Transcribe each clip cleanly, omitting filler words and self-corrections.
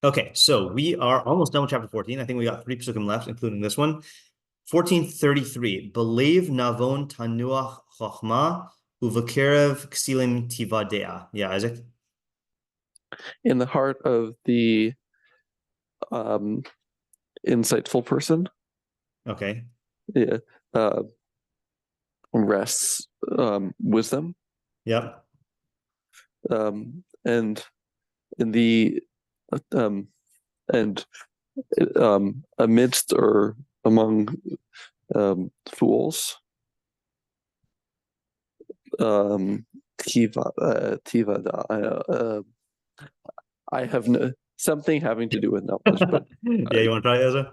Okay, so we are almost done with chapter 14. I think we got 3 pasukim left, including this one. 1433. Believe Navon tanuach chochmah uvakerev ksilim tivadea. Yeah, Isaac? In the heart of the um, insightful person, Okay. yeah, rests wisdom, Yep. and in the um, and amidst or among fools, tivada. I have no, something having to do with knowledge, but Yeah, you want to try it, Ezra?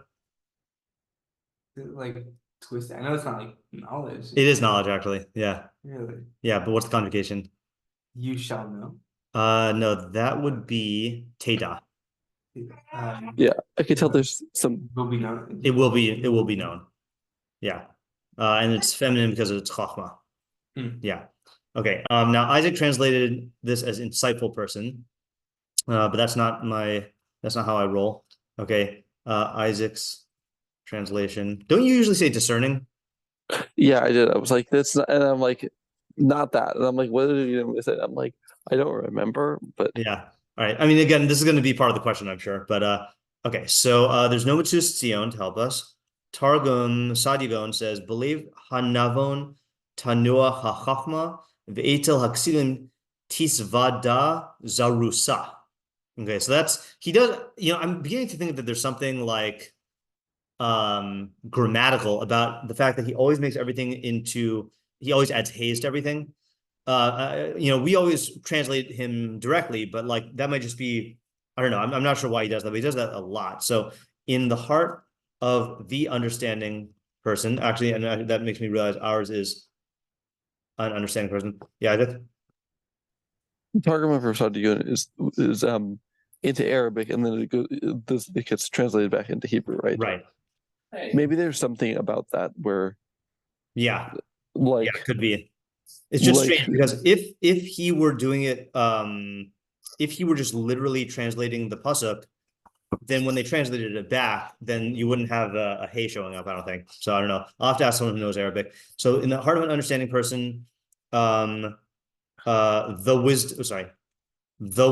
Like twisted. I know it's not like knowledge. It is knowledge, actually. Yeah. Really? Yeah, but what's the conjugation? You shall know. No, that would be teda. Yeah, I can tell there's some. Will be known. It will be known. Yeah. And it's feminine because it's chochmah. Yeah. Okay. Now Isaac translated this as insightful person, but that's not how I roll. Okay. Isaac's translation. Don't you usually say discerning? Yeah, I did. I was like, this, and I'm like, not that. And I'm like, what did you say? I'm like, I don't remember, but Yeah. All right. I mean, again, this is going to be part of the question, I'm sure. But okay. So there's no Metzudas David to help us. Targum Sadigon says, believe Hanavon Tanua HaChachma Ve'etel Haksilim Tisvada Zarusa. Okay, so that's he does, I'm beginning to think that there's something like grammatical about the fact that he always makes everything into he always adds haze to everything. We always translate him directly, but like that might just be, I don't know. I'm not sure why he does that, but he does that a lot. So in the heart of the understanding person, actually, and that makes me realize ours is an understanding person. Yeah, I did. Targum for Sadigun is into Arabic, and then it gets translated back into Hebrew, right? Right. Maybe there's something about that where, Yeah, like, it could be. It's just like, strange because if he were doing it, if he were just literally translating the pasuk, then when they translated it back, then you wouldn't have a hey showing up, I don't think. So I don't know. I'll have to ask someone who knows Arabic. So in the heart of an understanding person, the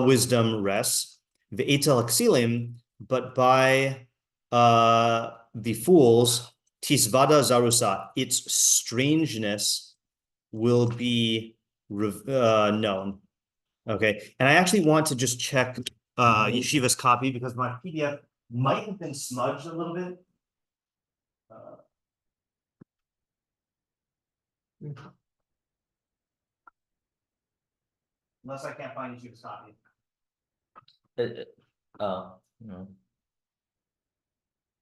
wisdom rests, the etel Ksilim, but by the fools, tisvada zarusa, its strangeness will be known. Okay, and I actually want to just check Yeshiva's copy because my PDF might have been smudged a little bit. Unless I can't find Yeshiva's copy. Oh, no.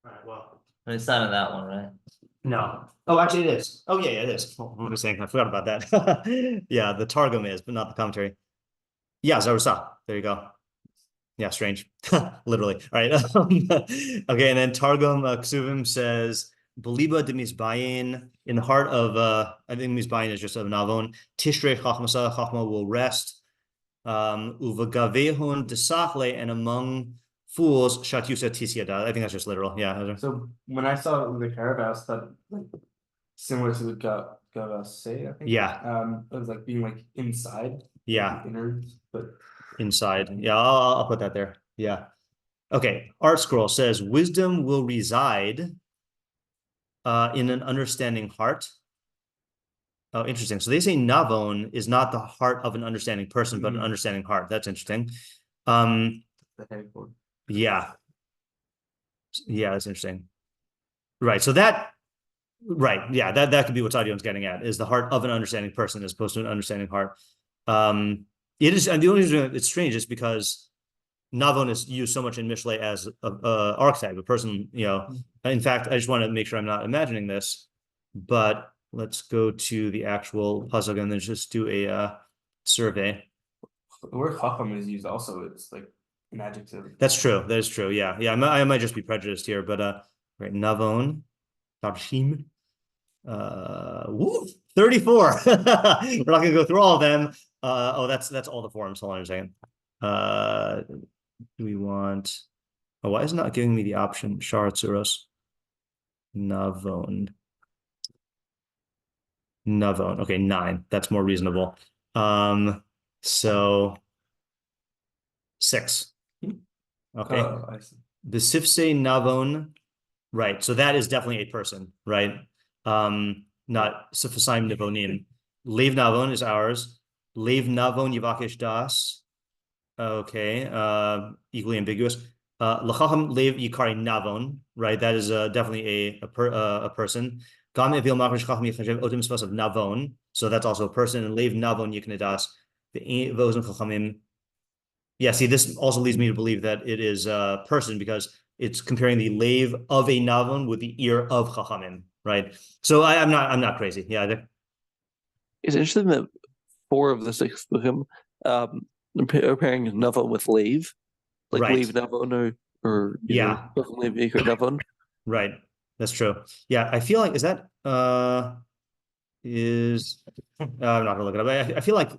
All right, well. It's not in that one, right? No. Oh, actually, it is. Oh, yeah, it is. What am I saying? I forgot about that. Yeah, the Targum is, but not the commentary. Yeah, Zarusa. There you go. Yeah, strange. Literally. All right. Okay, and then Targum Ksuvim says, Beliba de Mizbayin, in the heart of, I think Mizbayin is just of Navon, Tishrei Chachmasa, Chachma will rest, Uvagavehun Desachle, and among fools, Shatyusa Tisyada. I think that's just literal. Yeah. So when I saw it with the Carabas, that like similar to the Gavase, I think. Yeah. It was like being like inside. Yeah. Innards, but Inside. Yeah, I'll put that there. Yeah. Okay. Art Scroll says wisdom will reside in an understanding heart. Oh, interesting. So they say Navon is not the heart of an understanding person, but an understanding heart. That's interesting. Yeah. Yeah, that's interesting. Right. So right. Yeah, that could be what Sadion's getting at, is the heart of an understanding person as opposed to an understanding heart. It is, and the only reason it's strange is because Navon is used so much in Mishlei as a archetype, a person, In fact, I just want to make sure I'm not imagining this, but let's go to the actual pasuk and then just do a survey. The word chacham is used also. It's like an adjective. That's true. That is true. Yeah. I might just be prejudiced here, but right, Navon, Tabshim, 34. We're not gonna go through all of them. That's all the forms. Hold on a second. Do we want Oh, why is it not giving me the option? Shar Tzuros. Navon. Navon. Okay, 9. That's more reasonable. So 6. Okay. Oh, I see. Besifse Navon. Right. So that is definitely a person, right? Not Siphasaim Nivonim. Lev Navon is ours. Lev Navon Yavakesh Das. Okay. Equally ambiguous. Lachacham Lev Yikari Navon, right? That is definitely a person. Gam Evil Machrish Chacham Yichajev Otim Spas of Navon. So that's also a person. And Lev Navon Yiknedas. The Vozim Chachamim. Yeah, see, this also leads me to believe that it is a person because it's comparing the lave of a Navon with the ear of Chachamim, right? So I'm not crazy. Yeah, It's interesting that 4 of the 6 of him are pairing Navon with Lave, like right. Lave Navon or Yeah, Lave Navon. right. That's true. Yeah, I feel like I'm not gonna look it up. I feel like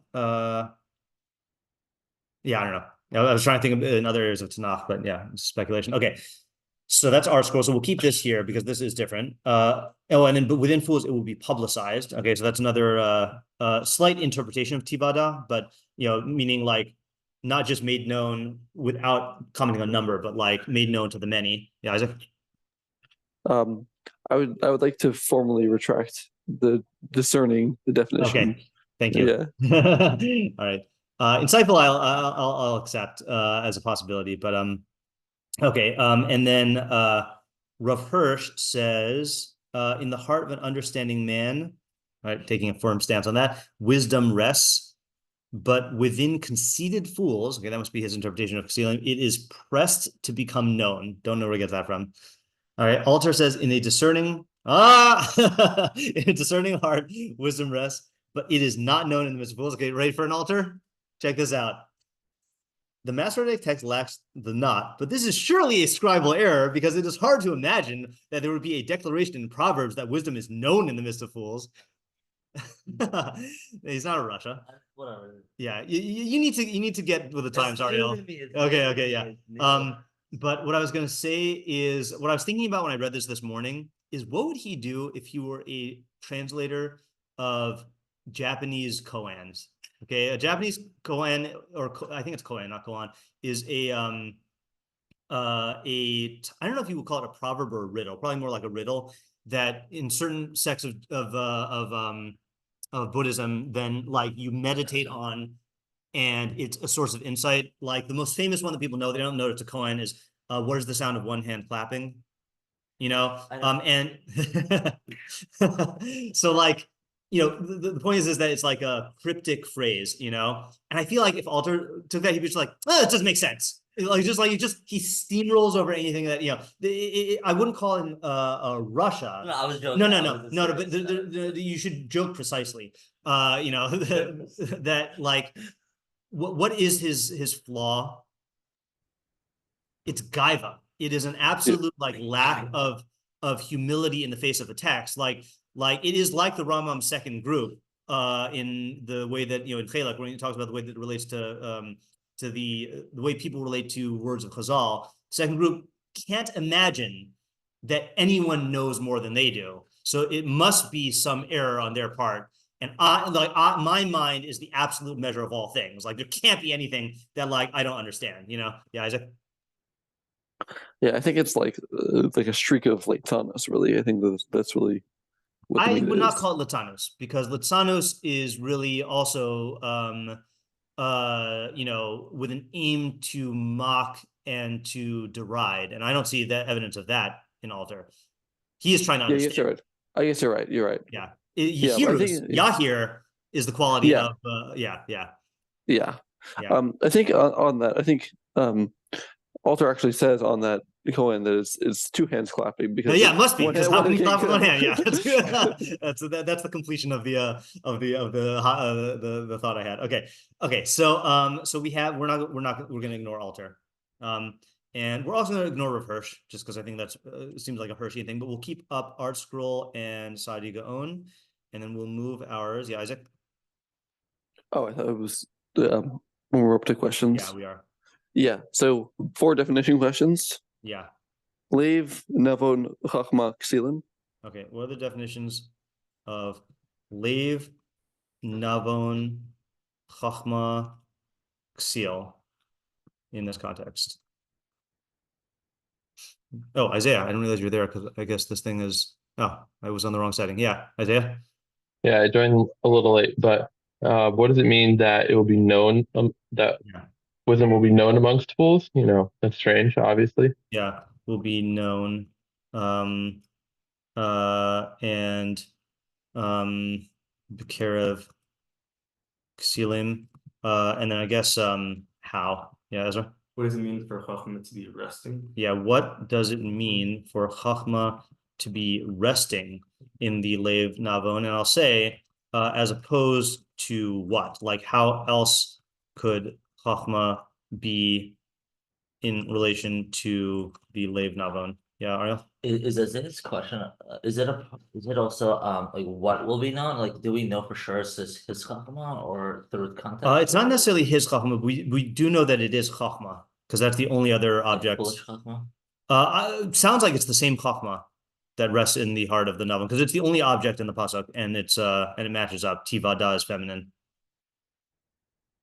yeah, I don't know. I was trying to think of in other areas of Tanakh, but yeah, it's speculation. Okay. So that's our scroll. So we'll keep this here because this is different. And then but within fools, it will be publicized. Okay, so that's another slight interpretation of Tivada, but meaning like not just made known without commenting on number, but like made known to the many. Yeah, Isaac. I would like to formally retract the discerning the definition. Okay, thank you. Yeah. All right. Insightful, I'll accept as a possibility, but okay. And then Rav Hirsch says, in the heart of an understanding man, right, taking a firm stance on that, wisdom rests, but within conceited fools, okay, that must be his interpretation of Ksil, it is pressed to become known. Don't know where he gets that from. All right, Alter says, in a discerning, in a discerning heart, wisdom rests, but it is not known in the midst of fools. Okay, ready for an Alter? Check this out. The Masoretic text lacks the not, but this is surely a scribal error because it is hard to imagine that there would be a declaration in Proverbs that wisdom is known in the midst of fools. He's not in Russia. Whatever. Yeah, you need to get with the times, Ariel. Okay, yeah. But what I was going to say is what I was thinking about when I read this morning is what would he do if he were a translator of Japanese koans? Okay, a Japanese koan, or I think it's koan, not koan, is I don't know if you would call it a proverb or a riddle, probably more like a riddle that in certain sects of Buddhism, then like you meditate on, and it's a source of insight. Like the most famous one that people know, they don't know it's a koan, is what is the sound of one hand clapping? And so like, the point is that it's like a cryptic phrase, and I feel like if Alter took that, he'd be just like, oh, it doesn't make sense. He steamrolls over anything that, I wouldn't call him Russia. No, I was joking. No, but you should joke precisely. That like, what is his flaw? It's gaiva. It is an absolute like lack of humility in the face of the text. Like it is like the Rambam's second group in the way that in Chelek, when he talks about the way that it relates to the way people relate to words of Chazal. Second group can't imagine that anyone knows more than they do. So it must be some error on their part. And my mind is the absolute measure of all things. Like there can't be anything that like I don't understand. Yeah, Isaac. Yeah, I think it's like a streak of Latanus, really. I think that's really what I would not call it Latanus because Latanus is really also with an aim to mock and to deride, and I don't see that evidence of that in Alter. He is trying to understand. Yes, you're right. I guess you're right. You're right. Yeah. Yahir is the quality of yeah. I think on that, I think Alter actually says on that koan that it's two hands clapping because it must be because how can you clap with one hand? Yeah, that's good. that's the completion of the thought I had. Okay. So we're going to ignore Alter, and we're also going to ignore Rav Hirsch just because I think that's seems like a Hirschian thing. But we'll keep up Art Scroll and Sadi Gaon, and then we'll move ours. Yeah, Isaac. Oh, I thought it was when we're up to questions. Yeah, we are. Yeah, so 4 definition questions. Yeah. Lev, Navon, Chochmah, Ksilin. Okay. What are the definitions of Lev, Navon, Chochmah, Ksil in this context? Oh, Isaiah, I didn't realize you were there because I guess this thing is. Oh, I was on the wrong setting. Yeah, Isaiah. Yeah, I joined a little late, but what does it mean that it will be known that Yeah. wisdom will be known amongst fools? That's strange, obviously. Yeah, will be known. And B'kerev Ksilim. And then I guess how? Yeah, Ezra. What does it mean for Chochmah to be resting? Yeah, what does it mean for Chochmah to be resting in the Lev Navon? And I'll say, as opposed to what? Like, how else could Chochmah be in relation to the Lev Navon? Yeah, Ariel? Is this question? Is it also like what will be known? Like, do we know for sure it's his Chochmah or through context? It's not necessarily his Chochmah. We do know that it is Chochmah because that's the only other Like object. foolish Chochmah? Sounds like it's the same Chochmah that rests in the heart of the Navon because it's the only object in the pasuk and it matches up. Tivada is feminine.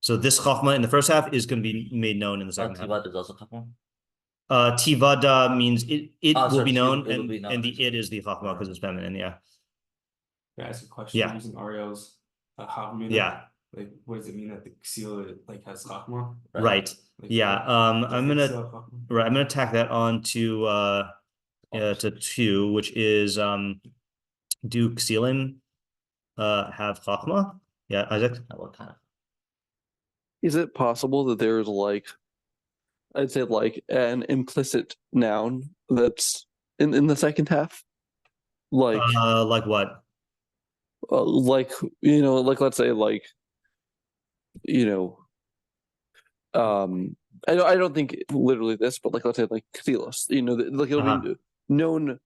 So this Chochmah in the first half is going to be made known in the second half. Tivada is also Chochmah. Tivada means it will be known, it will be known. and the it is the Chochmah because it's feminine. Yeah. Can I ask a question Yeah. using Ariel's Havmina? Yeah. Like, what does it mean that the Ksil like has Chochmah? Right. Like, Yeah. I'm does the gonna Ksil have Chochmah? right. I'm gonna tack that on to 2, which is do Ksilim have Chochmah? Yeah, Isaac. What kind of? Is it possible that there's I'd say an implicit noun that's in the second half? Like what? Let's say I don't think literally this, but let's say Ksilos, it'll be known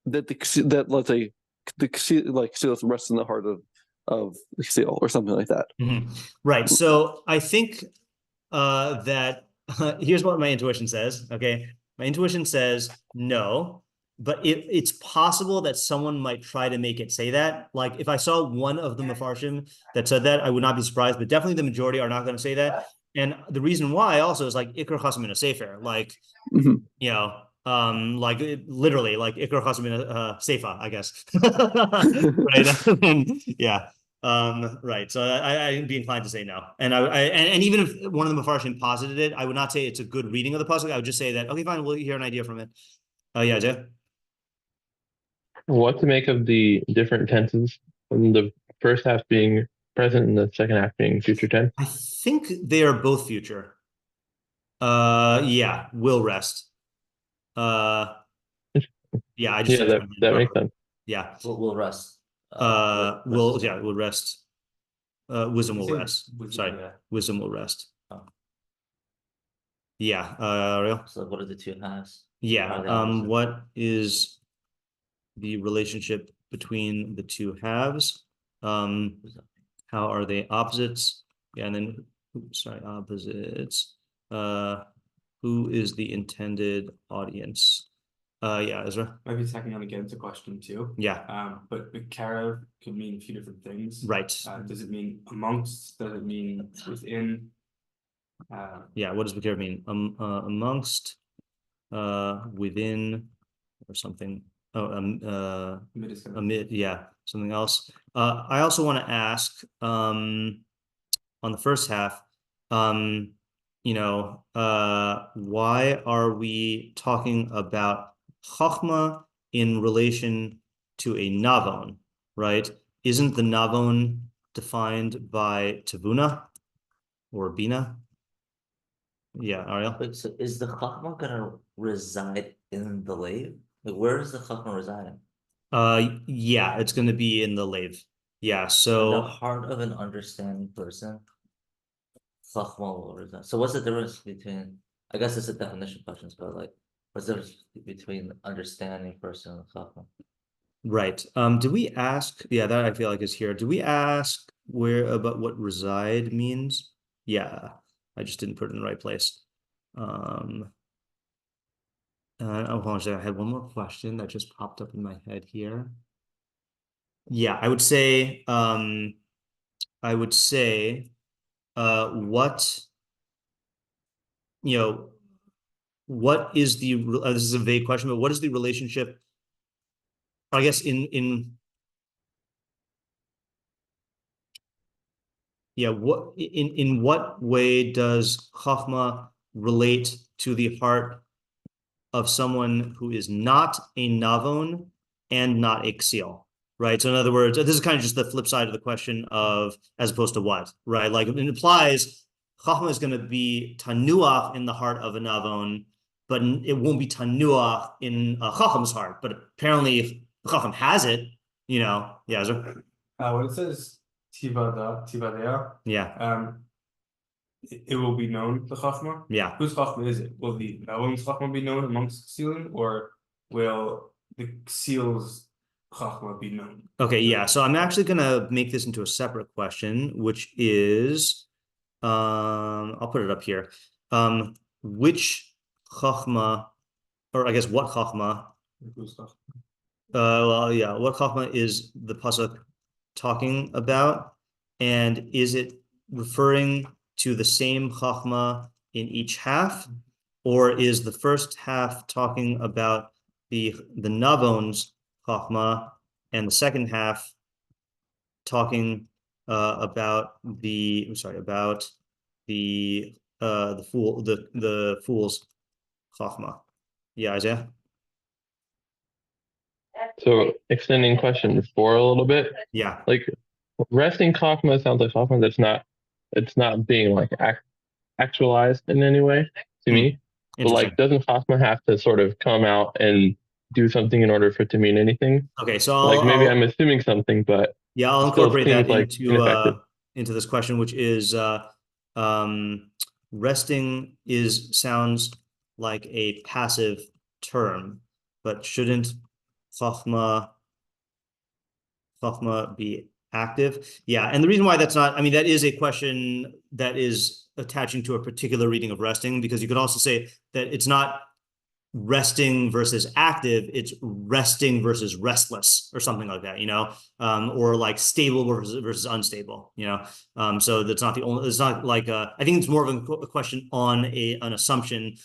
that that let's say the Ksilos rests in the heart of Ksil or something like that. Mm-hmm. Right. So I think that here's what my intuition says. Okay. My intuition says no, but it's possible that someone might try to make it say that. Like if I saw one of the meforshim that said that, I would not be surprised, but definitely the majority are not going to say that. And the reason why also is like Ikar Chasim in a sefer, like, literally like Ikar Chasim in a seifa, I guess. Right. Yeah. Right. So I'd be inclined to say no. And and even if one of the meforshim posited it, I would not say it's a good reading of the pasuk. I would just say that, okay, fine, we'll hear an idea from it. Yeah, Jeff. What to make of the different tenses, and the first half being present and the second half being future tense? I think they are both future. Yeah, will rest. Yeah, I just that makes sense. Yeah. Will rest. Will rest. Wisdom will rest. Sorry, Yeah. wisdom will rest. Oh. Yeah. Real. So what are the two halves? Yeah. What is the relationship between the two halves? How are they opposites? Yeah, and then opposites. Who is the intended audience? Yeah, Ezra. Might be tacking on again to question 2. Yeah. But B'kerev could mean a few different things. Right. Does it mean amongst? Does it mean within? Yeah. What does B'kerev mean? Amongst, within, or something. Amid. Yeah, something else. I also want to ask, on the first half, why are we talking about Chochmah in relation to a Navon, right? Isn't the Navon defined by Tavuna or Bina? Yeah, Ariel? Wait, so is the Chochmah gonna reside in the Lev? Like, where is the Chochmah residing? Yeah, it's going to be in the Lev. Yeah, In so the heart of an understanding person, Chochmah will reside. So what's the difference between? I guess it's a definition questions, but like, what's the difference between understanding person and Chochmah? right. Did we ask? Yeah, that I feel like is here. Did we ask about what reside means? Yeah, I just didn't put it in the right place. hold on a second. I had one more question that just popped up in my head here. Yeah, I would say, what, what is the, this is a vague question, but what is the relationship, I guess, in what way does Chochmah relate to the heart of someone who is not a Navon and not a Ksil, right? So in other words, this is kind of just the flip side of the question of, as opposed to what, right? Like it implies Chochmah is going to be tanuach in the heart of a Navon, but it won't be tanuach in a Chacham's heart. But apparently if Chacham has it, yeah. When it says tivadea, Yeah. It will be known the Chochmah. Yeah. Whose Chochmah is it? Will the Navon's Chochmah be known amongst Ksilim, or will the Ksil's Chochmah be known? Okay, yeah. So I'm actually gonna make this into a separate question, which is, I'll put it up here. Which Chochmah, or I guess what Chochmah? Whose Chochmah? Well, yeah, what Chochmah is the pasuk talking about, and is it referring to the same Chochmah in each half, or is the first half talking about the Navon's Chochmah, and the second half talking about the fool's Chochmah? Yeah, Isaiah. So extending question 4 a little bit, Yeah. like resting Chochmah sounds like Chochmah it's not being like actualized in any way to me. But like, doesn't Chochmah have to sort of come out and do something in order for it to mean anything? Okay, so like maybe I'm assuming something, but yeah, I'll still incorporate that seems like into this question, which is resting sounds like a passive term, but shouldn't Chochmah be active? Yeah, and the reason why that's not, I mean, that is a question that is attaching to a particular reading of resting, because you could also say that it's not resting versus active, it's resting versus restless or something like that, or like stable versus unstable, so that's not the only, it's not like I think it's more of a question on an assumption,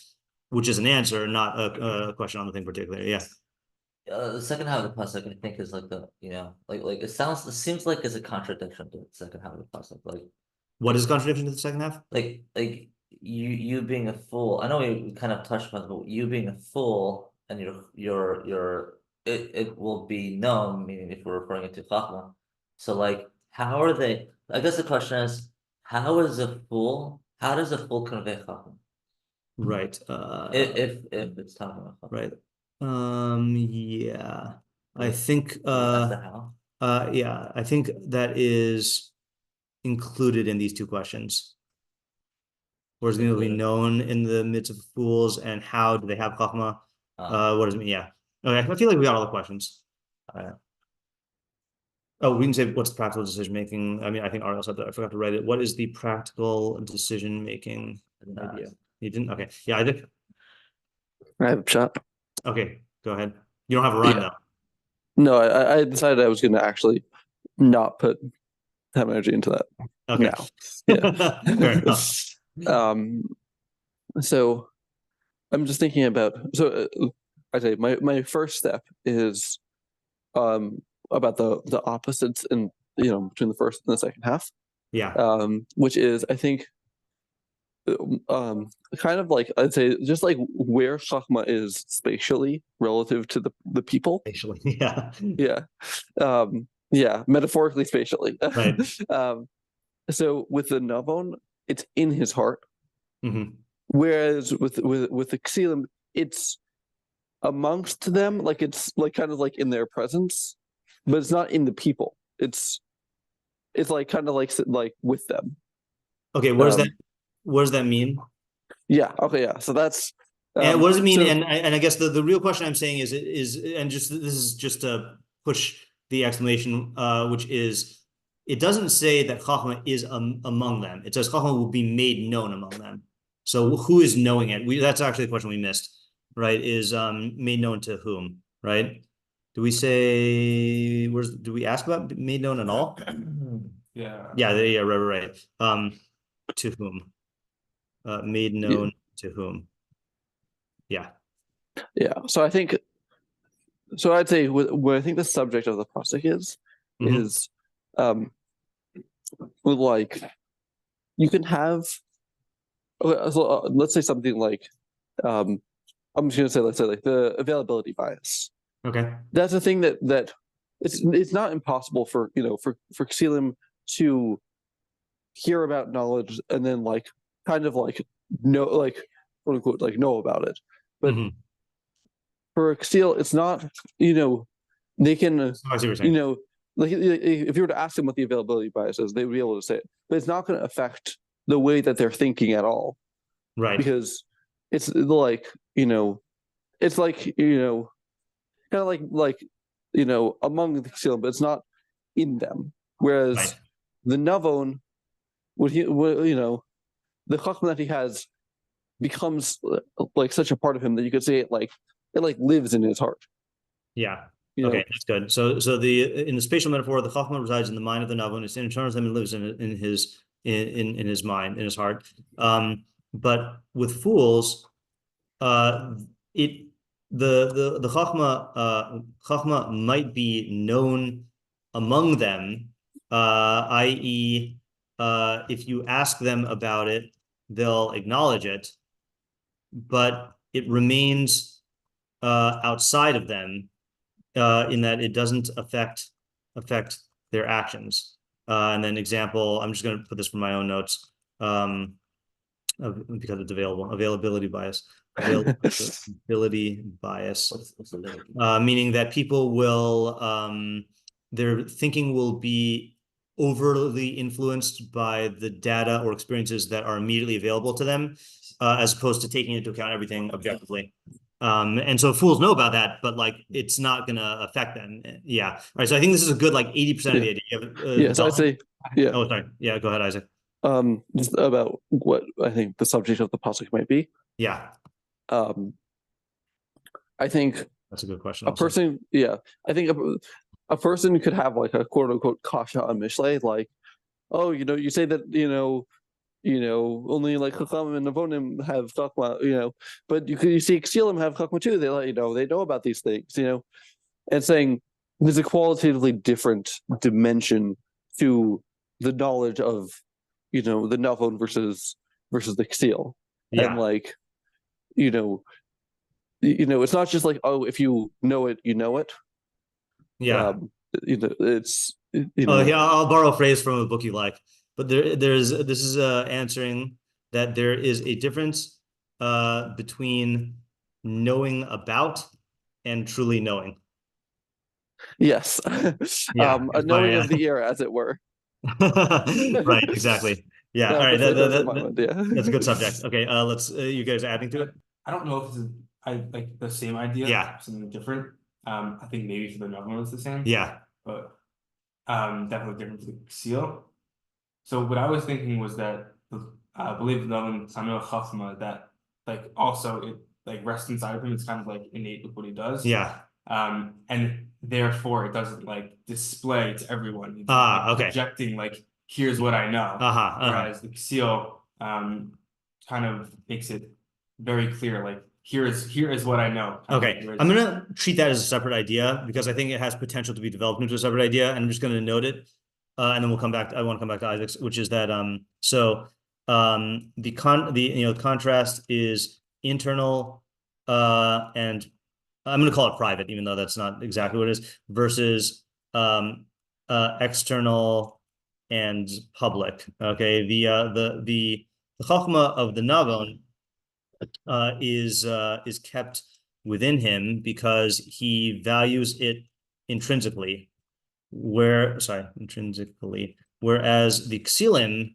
which is an answer, not a question on the thing particularly. Yeah. The second half of the pasuk, I think, is like like it seems like it's a contradiction to the second half of the pasuk. Like, what is contradiction to the second half? Like you being a fool. I know we kind of touched on it, but you being a fool and it will be known, meaning if we're referring it to Chochmah. So like, how are they? I guess the question is, how does a fool convey Chochmah? Right. If it's talking about Chochmah. Right. Yeah. I think That's the how. yeah, I think that is included in these two questions. Whereas it will be known in the midst of fools, and how do they have Chochmah? What does it mean? Yeah. Okay, I feel like we got all the questions. All right. Oh, we can say what's the practical decision making. I mean, I think Ariel said that. I forgot to write it. What is the practical decision making idea? You didn't? Okay. Yeah, I did. I have a shot. Okay, go ahead. You don't have a rhyme though. No, I decided I was going to actually not put time energy into that. Okay. Now. Yeah. Fair enough. So I'm just thinking about, I say my first step is about the opposites in between the first and the second half. Yeah. Which is, I think, kind of like, I'd say, just like where Chochmah is spatially relative to the people. Spatially, yeah. Yeah. Yeah, metaphorically, spatially. Right. So with the Navon, it's in his heart. Mm-hmm. Whereas with the Ksilim, it's amongst them, like it's like kind of like in their presence, but it's not in the people. It's like kind of like with them. Okay, what does that mean? Yeah. Okay. Yeah. So that's and what does it mean? And I guess the real question I'm saying is and just this is just to push the explanation, which is, it doesn't say that Chochmah is among them. It says Chochmah will be made known among them. So who is knowing it? That's actually the question we missed. right, is made known to whom, right? Do we say do we ask about made known at all? Yeah, right. To whom? Made known to whom? Yeah. Yeah. So I'd say what I think the subject of the pasuk is with like you can have so, let's say something like I'm just gonna say, let's say like the availability bias. Okay. That's a thing that it's not impossible for for Ksilim to hear about knowledge and then like kind of like know, like quote unquote, like know about it. But for Ksil, it's not, they can, I see what you're saying. like if you were to ask them what the availability bias is, they would be able to say it, but it's not going to affect the way that they're thinking at all. Right. Because it's like, it's like, kind of like, among the Ksil, but it's not in them. Whereas the Navon, the Chochmah that he has becomes like such a part of him that you could say it like lives in his heart. Yeah. Okay, that's good. So in the spatial metaphor, the Chochmah resides in the mind of the Navon. It's internal to him and lives in his mind, in his heart. But with fools, the Chochmah might be known among them, i.e., if you ask them about it, they'll acknowledge it, but it remains outside of them in that it doesn't affect their actions. And then example, I'm just going to put this from my own notes because it's availability bias. Availability bias, meaning that people will their thinking will be overly influenced by the data or experiences that are immediately available to them, as opposed to taking into account everything objectively. And so fools know about that, but like it's not gonna affect them. Yeah. Right. So I think this is a good like 80% of the idea. Yes, I'd say. Yeah. Oh, sorry. Yeah, go ahead, Isaac. Just about what I think the subject of the pasuk might be. Yeah. I think that's a good question. A person, I think a person could have like a quote unquote kasha on Mishlei, like, oh, you say that only like Chacham and Navonim have Chochmah, but you see Ksilim have Chochmah too. They they know about these things, and saying there's a qualitatively different dimension to the knowledge of the Navon versus the Ksil, and like it's not just like, oh, if you know it, you know it. Yeah. It's Oh yeah, I'll borrow a phrase from a book you like. But this is answering that there is a difference between knowing about and truly knowing. Yes. Yeah, a knowing of the ear, as it were. Right, exactly. Yeah. All right. That's a good subject. Okay. Let's you guys adding to it? I don't know if it's like the same idea. Yeah. Something different. I think maybe for the Navon it's the same. Yeah. But definitely different for the Ksil. So what I was thinking was that I believe Navon Samuel Chochmah, that like also it like rests inside of him. It's kind of like innate with what he does. Yeah. And therefore it doesn't like display to everyone. It's okay. projecting like, here's what I know. Whereas the Ksil kind of makes it very clear, like here is what I know. Okay, I'm gonna treat that as a separate idea because I think it has potential to be developed into a separate idea, and I'm just gonna note it, and then we'll come back. I want to come back to Isaac's, which is that the contrast is internal, and I'm gonna call it private, even though that's not exactly what it is, versus external and public. Okay, the Chochmah of the Navon is kept within him because he values it intrinsically, whereas the Ksilim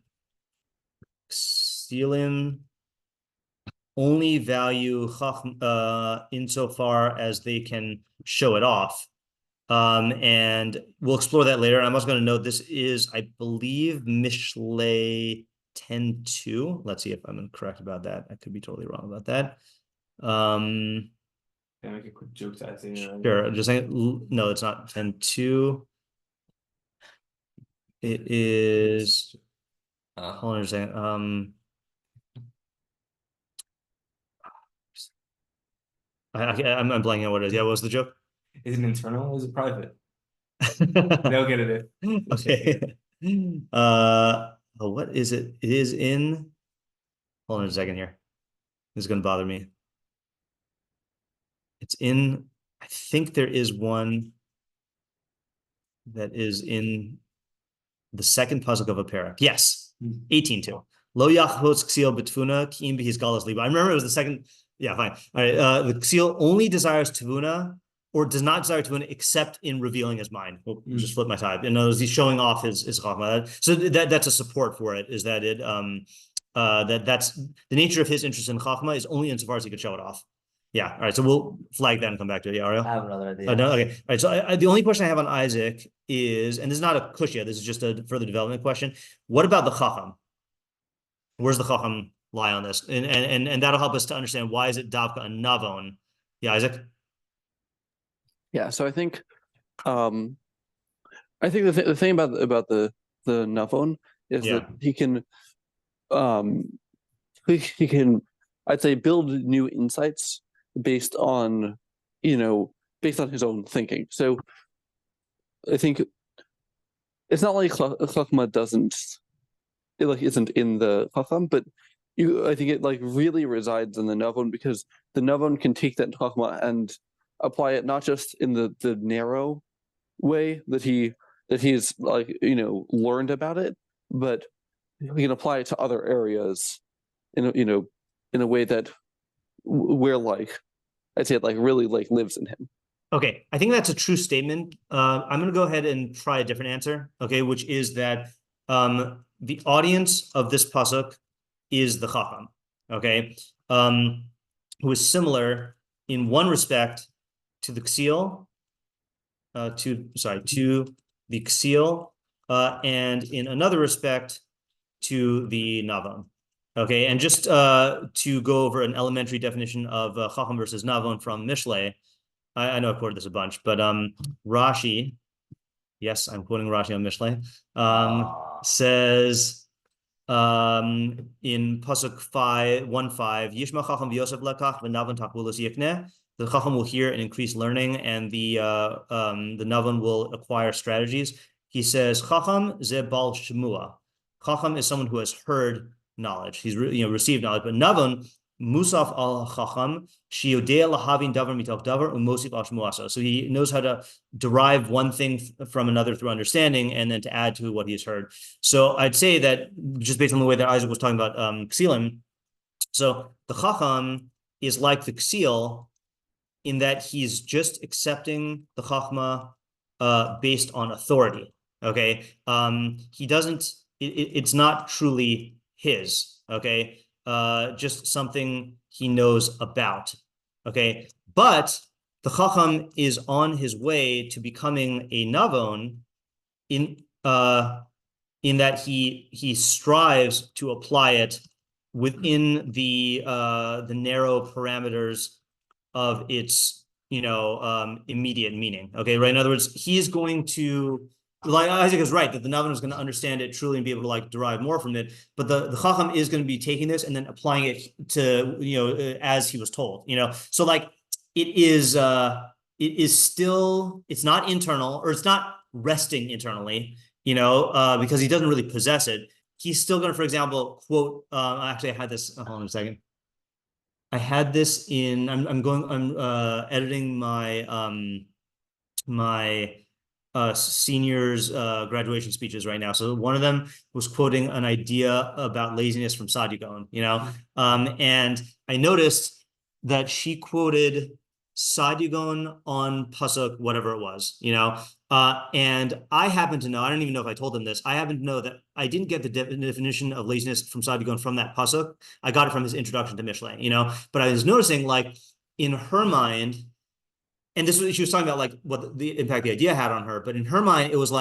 only value Chochmah insofar as they can show it off. And we'll explore that later. I'm also going to note this is, I believe, Mishlei 10:2. Let's see if I'm correct about that. I could be totally wrong about that. Can I make a quick joke to Isaiah? Sure. Just saying, no, it's not 10:2. It is. Hold on a second. I'm blanking on what it is. Yeah, what was the joke? Is it internal or is it private? They'll get it. Okay. What is it? It is in. Hold on a second here. This is going to bother me. It's in. I think there is one that is in the second pasuk of a parak. Yes, 18:2. Lo yachos ksil betfuna kiim b'his galas liba. I remember it was the second. Yeah, fine. All right. The ksil only desires tevuna, or does not desire tevuna except in revealing his mind. We'll just flip my side. In other words, he's showing off his chochmah. So that's a support for it. Is that it? That's the nature of his interest in chochmah is only insofar as he could show it off. Yeah. All right. So we'll flag that and come back to it. Yeah, Ariel? I have another idea. No, okay. All right. So the only question I have on Isaac is, and this is not a kushya, this is just a further development question. What about the chacham? Where's the chacham lie on this? And that'll help us to understand why is it davka and navon. Yeah, Isaac? Yeah. So I think the thing about the Navon is that he can I'd say build new insights based on his own thinking. So I think it's not like Chochmah isn't in the Chacham, but I think it really resides in the Navon, because the Navon can take that Chochmah and apply it not just in the narrow way that he's learned about it, but he can apply it to other areas in a way that where I'd say it really lives in him. Okay, I think that's a true statement. I'm going to go ahead and try a different answer. Okay, which is that the audience of this pasuk is the chacham. Okay, who is similar in one respect to the Ksil, to the Ksil, and in another respect to the Navon. Okay, and just to go over an elementary definition of chacham versus Navon from Mishlei. I know I've quoted this a bunch, but Rashi, yes, I'm quoting Rashi on Mishlei, says in pasuk 5:1-5, Yishma chacham v'yosef lekach v'navon takbulos yikneh. The chacham will hear and increase learning, and the navon will acquire strategies. He says, chacham ze bal shmua. Chacham is someone who has heard knowledge. He's received knowledge, but navon musaf al chacham shiur lahavin davar mitoch davar umosif al shmuasa. So he knows how to derive one thing from another through understanding, and then to add to what he's heard. So I'd say that just based on the way that Isaac was talking about Ksilim, so the chacham is like the Ksil in that he's just accepting the chochmah based on authority. Okay, he doesn't. It's not truly his. Okay. Just something he knows about. Okay, but the chacham is on his way to becoming a navon in that he strives to apply it within the narrow parameters of its immediate meaning. Okay, right. In other words, he's going to. Isaac is right that the Navon is going to understand it truly and be able to derive more from it, but the Chacham is going to be taking this and then applying it to as he was told. So it is still, it's not internal, or it's not resting internally. Because he doesn't really possess it. He's still going to, for example, quote. Actually, I had this. Hold on a second. I had this in. I'm editing my seniors graduation speeches right now. So one of them was quoting an idea about laziness from Sadhugon, and I noticed that she quoted Sadhugon on pasuk, whatever it was, and I happen to know, I don't even know if I told them this, I happen to know that I didn't get the definition of laziness from Sadhugon from that pasuk. I got it from his introduction to Mishlei, but I was noticing in her mind, and she was talking about what the impact the idea had on her, but in her mind, it was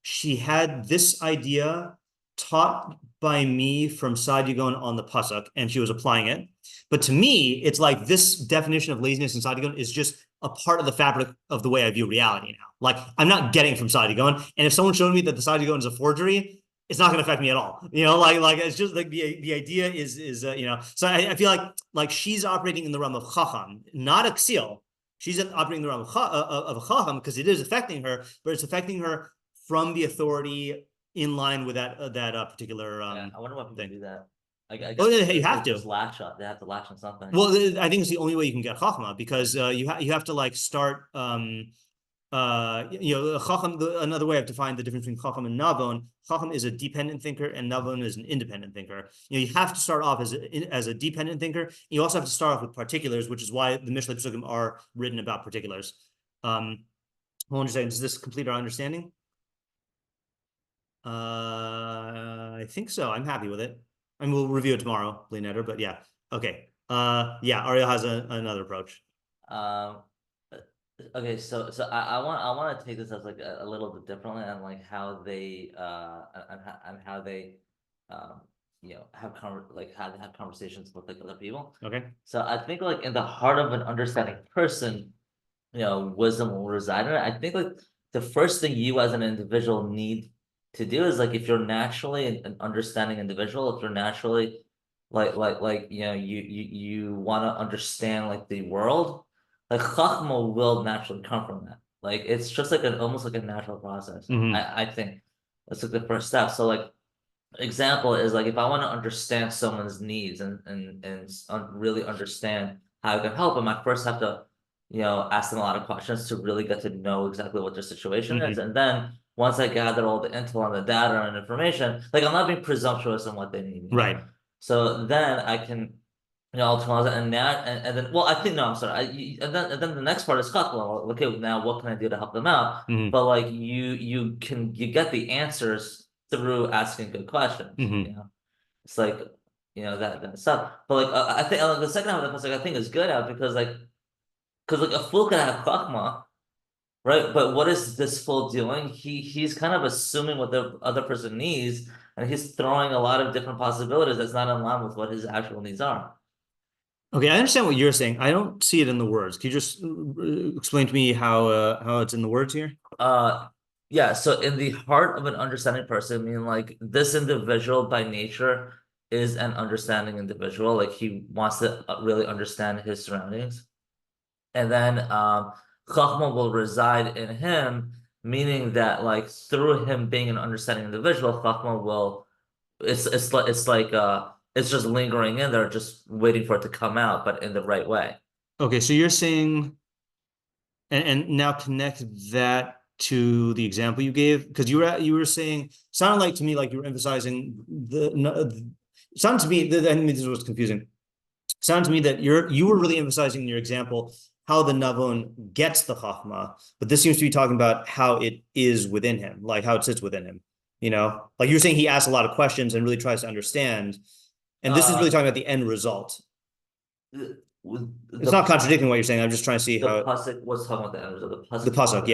she had this idea taught by me from Sadigon on the pasuk, and she was applying it. But to me, it's like this definition of laziness in Sadigon is just a part of the fabric of the way I view reality now. Like, I'm not getting from Sadigon, and if someone showed me that the Sadigon is a forgery, it's not going to affect me at all. Like it's just like the idea is So I feel like she's operating in the realm of chacham, not a ksil. She's operating in the realm of a chacham because it is affecting her, but it's affecting her from the authority in line with that particular I wonder why people do that. I guess you have to just latch on. They have to latch on something. Well, I think it's the only way you can get chochmah because you have to like start chacham. Another way I've defined the difference between chacham and navon. Chacham is a dependent thinker, and navon is an independent thinker. You have to start off as a dependent thinker. You also have to start off with particulars, which is why the Mishlei pasukim are written about particulars. Hold on a second. Does this complete our understanding? I think so. I'm happy with it. I mean, we'll review it tomorrow, Leonetta, but yeah. Okay. Ariel has another approach. Okay, so I want to take this as like a little bit differently and like how they and how they have how they have conversations with like other people. Okay. So I think like in the heart of an understanding person, wisdom will reside in it. I think like the first thing you as an individual need to do is like if you're naturally an understanding individual, if you're naturally you want to understand like the world, like Chochmah will naturally come from that. Like it's just like almost like a natural process. I think that's like the first step. So like example is like if I want to understand someone's needs and really understand how I can help them, I first have to ask them a lot of questions to really get to know exactly what their situation is, and then once I gather all the intel and the data and information, like I'm not being presumptuous in what they need. Right. So then I can, ultimately, and then, well, I think, no, I'm sorry. And then the next part is Chochmah. Okay, now what can I do to help them out? But like you get the answers through asking good questions. It's like, that stuff. But like, I think the second half of the pasuk I think is good at because like a fool can have Chochmah. Right, but what is this fool doing? He's kind of assuming what the other person needs, and he's throwing a lot of different possibilities that's not in line with what his actual needs are. Okay, I understand what you're saying. I don't see it in the words. Can you just explain to me how it's in the words here? Yeah. So in the heart of an understanding person, I mean, like this individual by nature is an understanding individual. Like he wants to really understand his surroundings, and then Chochmah will reside in him, meaning that like through him being an understanding individual, Chochmah will it's just lingering in there, just waiting for it to come out, but in the right way. Okay, so you're saying, and now connect that to the example you gave, because you were saying, sounded like to me like you were emphasizing sounded to me that I mean this was confusing. Sounded to me that you were really emphasizing in your example how the Navon gets the Chochmah, but this seems to be talking about how it is within him, like how it sits within him. Like you're saying he asks a lot of questions and really tries to understand. And this is really talking about the end result. It's not contradicting what you're saying. I'm just trying to see how pasuk was talking about the end result. The pasuk,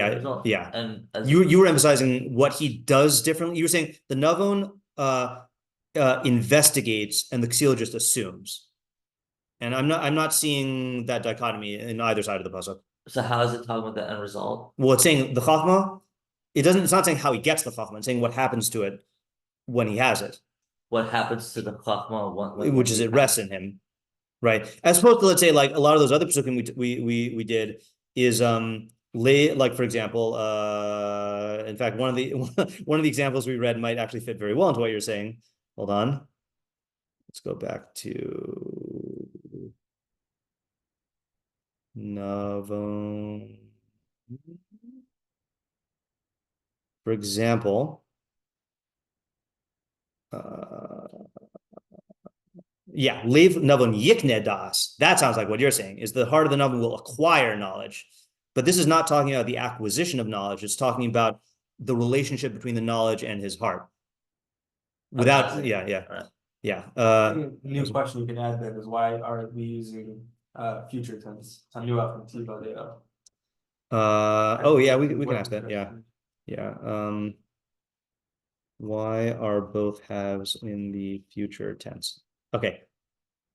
yeah. And you were emphasizing what he does differently. You were saying the Navon investigates and the Ksil just assumes. And I'm not seeing that dichotomy in either side of the pasuk. So how is it talking about the end result? Well, it's saying the Chochmah. It's not saying how he gets the Chochmah. It's saying what happens to it when he has it. What happens to the Chochmah which is it rests in him, right? As opposed to, let's say, like a lot of those other pasukim we did is like for example, in fact one of the examples we read might actually fit very well into what you're saying. Hold on, let's go back to Navon. For example, leave Navon yikne das. That sounds like what you're saying, is the heart of the Navon will acquire knowledge. But this is not talking about the acquisition of knowledge. It's talking about the relationship between the knowledge and his heart. Without, The new question you can add then is why are we using future tense? We can ask that. Yeah. Why are both halves in the future tense? Okay.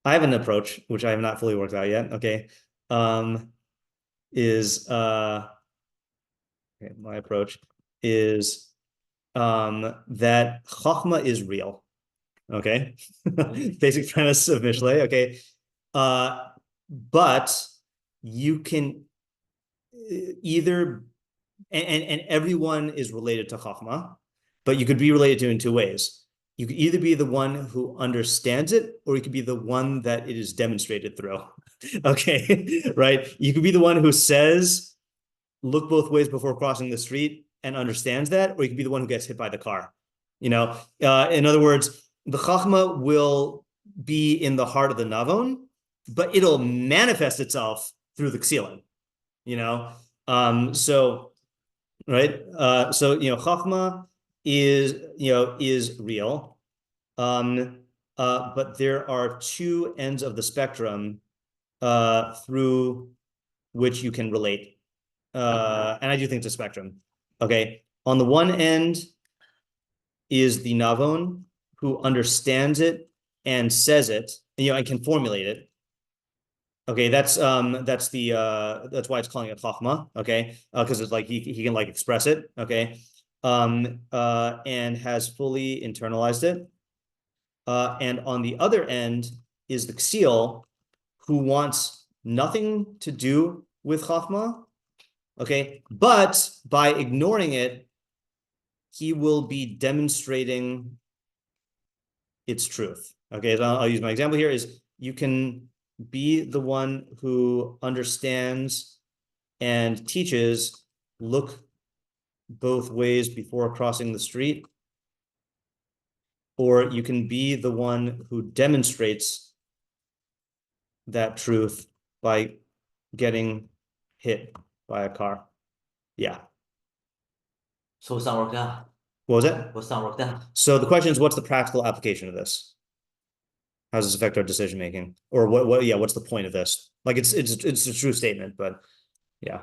I have an approach, which I have not fully worked out yet. Okay. Okay, my approach is that Chochmah is real. Okay. Basic premise of Mishlei. Okay. But you can either and everyone is related to Chochmah, but you could be related to in two ways. You could either be the one who understands it, or you could be the one that it is demonstrated through. Okay, right? You could be the one who says, look both ways before crossing the street and understands that, or you could be the one who gets hit by the car. In other words, the Chochmah will be in the heart of the Navon, but it'll manifest itself through the Ksil. So Chochmah is real, but there are two ends of the spectrum through which you can relate, and I do think it's a spectrum. Okay, on the one end is the Navon, who understands it and says it, and can formulate it. Okay, that's why it's calling it Chochmah. Okay, because it's like he can like express it. Okay, and has fully internalized it. And on the other end is the Ksil, who wants nothing to do with Chochmah. Okay, but by ignoring it, he will be demonstrating its truth. Okay, so I'll use my example here is you can be the one who understands and teaches, look both ways before crossing the street, or you can be the one who demonstrates that truth by getting hit by a car. Yeah. So it's not worked out. What was it? What's not worked out? So the question is, what's the practical application of this? How does this affect our decision making? Or what? Yeah, what's the point of this? Like it's a true statement, but yeah.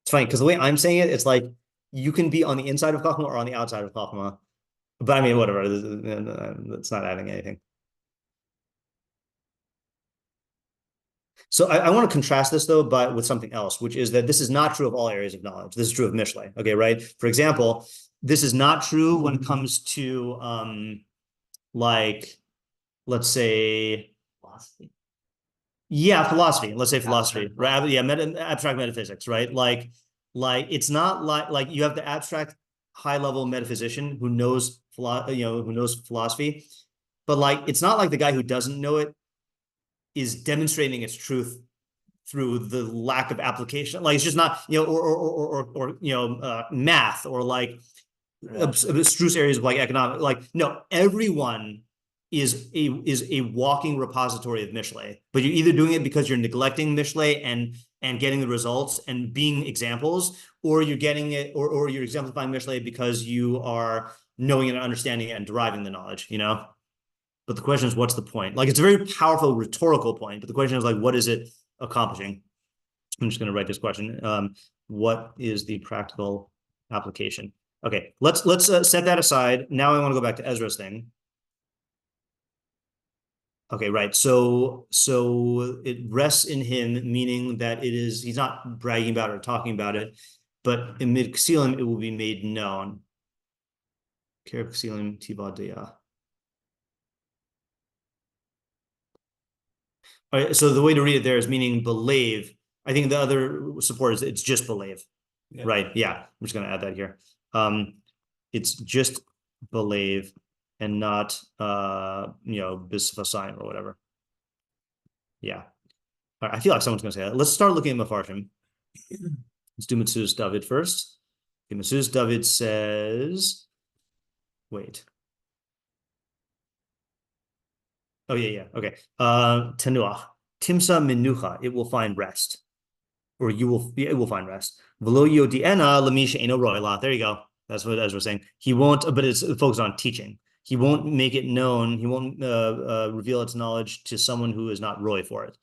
It's funny because the way I'm saying it, it's like you can be on the inside of Chochmah or on the outside of Chochmah. But I mean, whatever. It's not adding anything. So I want to contrast this though, but with something else, which is that this is not true of all areas of knowledge. This is true of Mishlei. Okay, right? For example, this is not true when it comes to like, let's say Philosophy. Yeah, philosophy. Let's say philosophy, right? Yeah, abstract metaphysics, right? Like it's not like you have the abstract high-level metaphysician who knows philosophy, but like it's not like the guy who doesn't know it is demonstrating its truth through the lack of application. Like it's just not, or math or like abstruse areas of like economic. Like no, everyone is a walking repository of Mishlei, but you're either doing it because you're neglecting Mishlei and getting the results and being examples, or you're getting it, or you're exemplifying Mishlei because you are knowing and understanding it and deriving the knowledge, But the question is, what's the point? Like, it's a very powerful rhetorical point, but the question is like, what is it accomplishing? I'm just going to write this question. What is the practical application? Okay, let's set that aside. Now I want to go back to Ezra's thing. Okay, right. So it rests in him, meaning that he's not bragging about it or talking about it, but in mid Ksilim, it will be made known. Ksilim yediah. All right, so the way to read it there is meaning believe. I think the other support is it's just believe. Yeah. Right. Yeah. I'm just going to add that here. It's just believe and not bisfasayim or whatever. Yeah. All right, I feel like someone's gonna say that. Let's start looking at meforshim. Let's do Metzudas David first. Okay, Metzudas David says, wait. Oh yeah. Okay. Tenuach. Timsa menucha, it will find rest. Or it will find rest. V'lo yodi'ena l'misha eno ro'ela. There you go. That's what Ezra's saying. He won't, but it's focused on teaching. He won't make it known. He won't reveal its knowledge to someone who is not roy for it.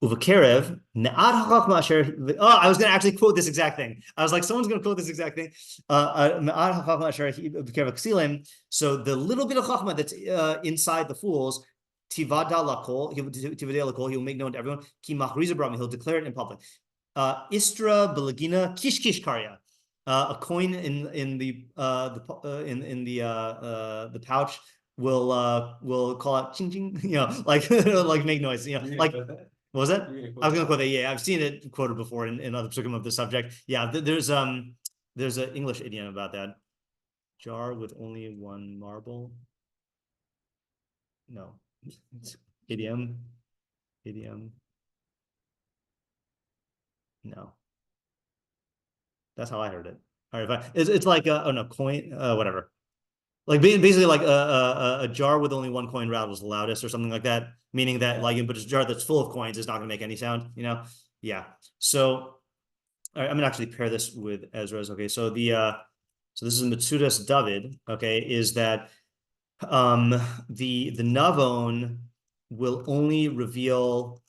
Uvakerev, Ne'ad HaChochmah Asher. Oh, I was going to actually quote this exact thing. I was like, someone's going to quote this exact thing. Ne'ad HaChochmah Asher Uvakerev Ksilin. So the little bit of Chochmah that's inside the fools, Tivada Lakol, he will make known to everyone. Ki Machriza Brahma, he'll declare it in public. Istra Belagina Kish Kish Karya. A coin in the pouch will call out ching ching, like like make noise, like what was that? I was gonna quote that. Yeah, I've seen it quoted before in other pasukim of the subject. Yeah, there's an English idiom about that. Jar with only one marble. No, idiom. No. That's how I heard it. All right, fine. It's like coin, whatever. Like basically like a jar with only one coin rattles the loudest or something like that. Meaning that like, but a jar that's full of coins is not going to make any sound. Yeah. So all right, I'm gonna actually pair this with Ezra's. Okay, so so this is Metzudas David. Okay, is that the Navon will only reveal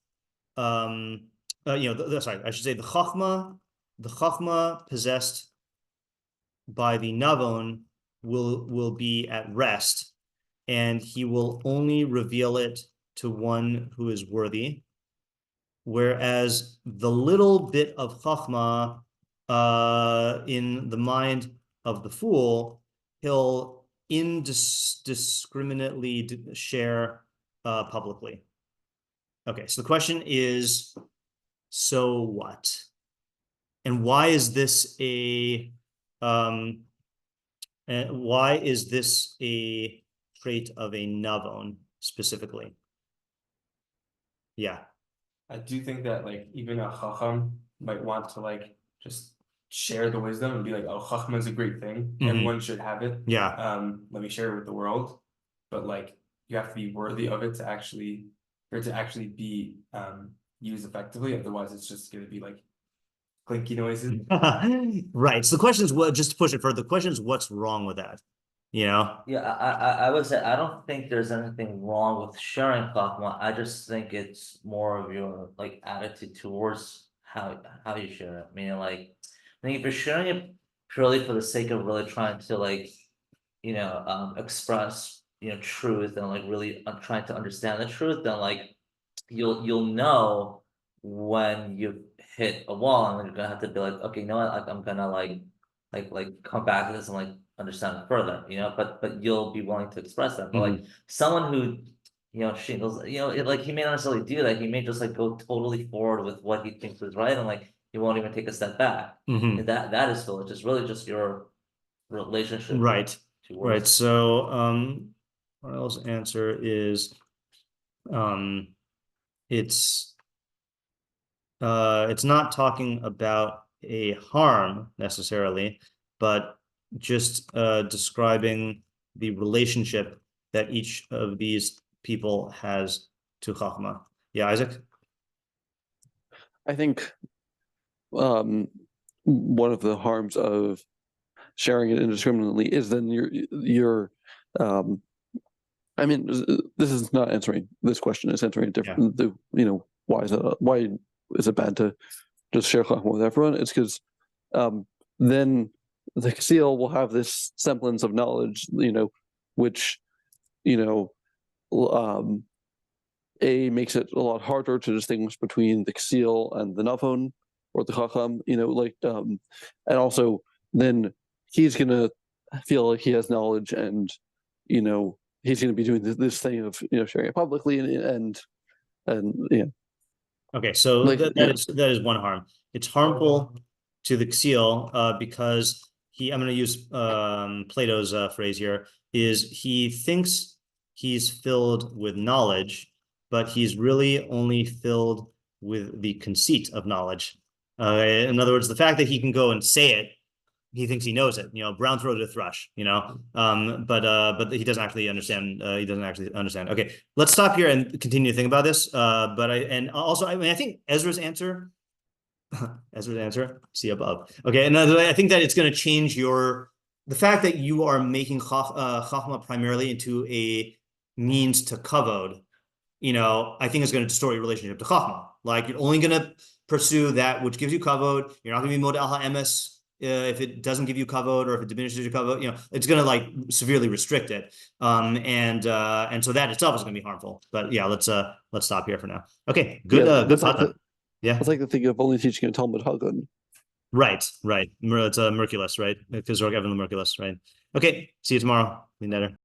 sorry, I should say the Chochmah possessed by the Navon will be at rest, and he will only reveal it to one who is worthy. Whereas the little bit of Chochmah in the mind of the fool, he'll indiscriminately share publicly. Okay, so the question is, so what? And why is this a trait of a Navon specifically? Yeah. I do think that like even a Chacham might want to like just share the wisdom and be like, oh, Chochmah is a great thing. Everyone should have it. Yeah. Let me share it with the world. But like you have to be worthy of it for it to actually be used effectively. Otherwise, it's just going to be like clinky noises. Right. So the question is, what? Just to push it further, the question is, what's wrong with that? Yeah, I would say I don't think there's anything wrong with sharing Chochmah. I just think it's more of your like attitude towards how you share it. Meaning, like, I think if you're sharing it purely for the sake of really trying to like, express truth and like really trying to understand the truth, then like you'll know when you hit a wall, and you're gonna have to be like, okay, you know what, like I'm gonna like come back to this and like understand it further, but you'll be willing to express that. But like someone who shingles, like he may not necessarily do that. He may just like go totally forward with what he thinks is right, and like he won't even take a step back. And that is still just really just your relationship, right? Towards. Right. So Rael's answer is it's not talking about a harm necessarily, but just describing the relationship that each of these people has to Chochmah. Yeah, Isaac? I think one of the harms of sharing it indiscriminately is then you're I mean, this is not answering this question. It's answering a different. Why is it bad to just share Chochmah with everyone? It's because then the Ksil will have this semblance of knowledge, which makes it a lot harder to distinguish between the Ksil and the Navon or the Chacham. And also then he's gonna feel like he has knowledge, and he's going to be doing this thing of sharing it publicly and yeah. Okay, so that is one harm. It's harmful to the Ksil because I'm going to use Plato's phrase here, is he thinks he's filled with knowledge, but he's really only filled with the conceit of knowledge. In other words, the fact that he can go and say it, he thinks he knows it, brown-throated thrush, but he doesn't actually understand. Okay, let's stop here and continue to think about this. I think Ezra's answer, see above. Okay, and I think that it's going to change the fact that you are making Chochmah primarily into a means to kavod. I think is going to distort your relationship to Chochmah, Like you're only gonna pursue that which gives you kavod. You're not gonna be model ha'emes if it doesn't give you kavod or if it diminishes your kavod. You know, it's gonna like severely restrict it. And so that itself is gonna be harmful. But yeah, let's stop here for now. Okay, good. Good thought. Yeah, it's like the thing of only teaching a Talmud Hagun. Right. It's a Merculus, right? Because Evan the Merculus, right? Okay, see you tomorrow.